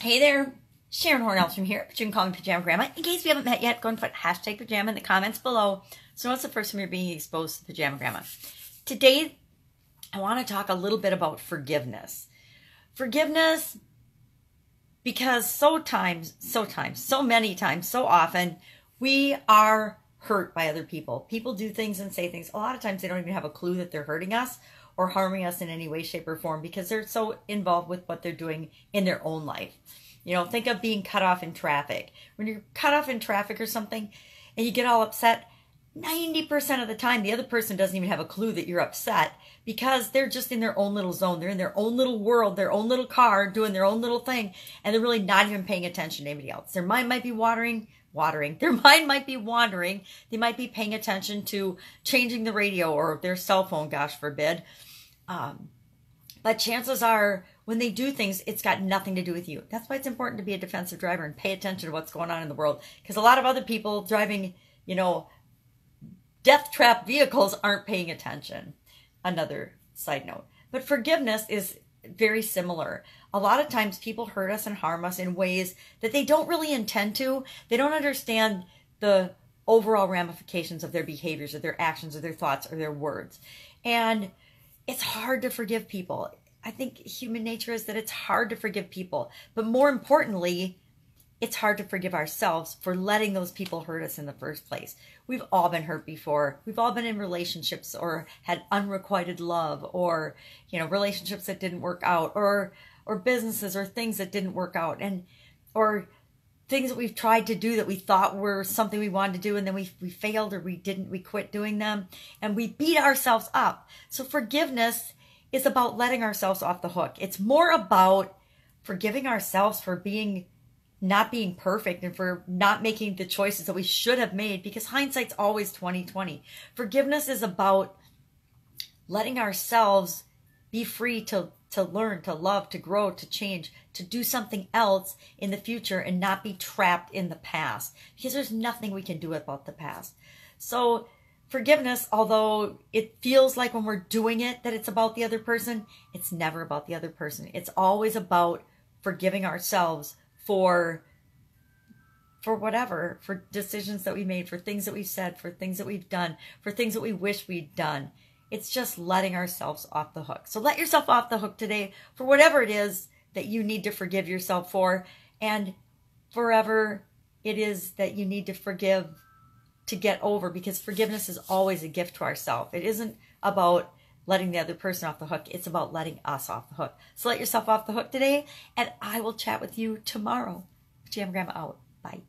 Hey there, Sharon Horne-Ellstrom here, but you can call me Pajama Grandma. In case we haven't met yet, go and put hashtag pajama in the comments below. So what's the first time you're being exposed to Pajama Grandma? Today, I want to talk a little bit about forgiveness. Forgiveness, because so many times, so often, we are hurt by other people. People do things and say things. A lot of times they don't even have a clue that they're hurting us or harming us in any way, shape, or form because they're so involved with what they're doing in their own life. You know, think of being cut off in traffic. When you're cut off in traffic or something and you get all upset, 90% of the time, the other person doesn't even have a clue that you're upset because they're just in their own little zone. They're in their own little world, their own little car, doing their own little thing, and they're really not even paying attention to anybody else. Their mind might be wandering. Their mind might be wandering. They might be paying attention to changing the radio or their cell phone, gosh forbid. But chances are, when they do things, it's got nothing to do with you. That's why it's important to be a defensive driver and pay attention to what's going on in the world. Because a lot of other people driving, you know, death trap vehicles aren't paying attention. Another side note. But forgiveness is very similar. A lot of times people hurt us and harm us in ways that they don't really intend to. They don't understand the overall ramifications of their behaviors or their actions or their thoughts or their words. And it's hard to forgive people. I think human nature is that it's hard to forgive people. But more importantly, it's hard to forgive ourselves for letting those people hurt us in the first place. We've all been hurt before. We've all been in relationships or had unrequited love or, you know, relationships that didn't work out or businesses or things that didn't work out or things that we've tried to do that we thought were something we wanted to do and then we failed or we quit doing them and we beat ourselves up. So forgiveness is about letting ourselves off the hook. It's more about forgiving ourselves for not being perfect and for not making the choices that we should have made because hindsight's always 20/20. Forgiveness is about letting ourselves be free to learn, to love, to grow, to change, to do something else in the future and not be trapped in the past because there's nothing we can do about the past. So forgiveness, although it feels like when we're doing it that it's about the other person, it's never about the other person. It's always about forgiving ourselves for whatever, for decisions that we made, for things that we've said, for things that we've done, for things that we wish we'd done. It's just letting ourselves off the hook. So let yourself off the hook today for whatever it is that you need to forgive yourself for and forever it is that you need to forgive to get over, because forgiveness is always a gift to ourselves. It isn't about letting the other person off the hook. It's about letting us off the hook. So let yourself off the hook today and I will chat with you tomorrow. Pajama Grandma out. Bye.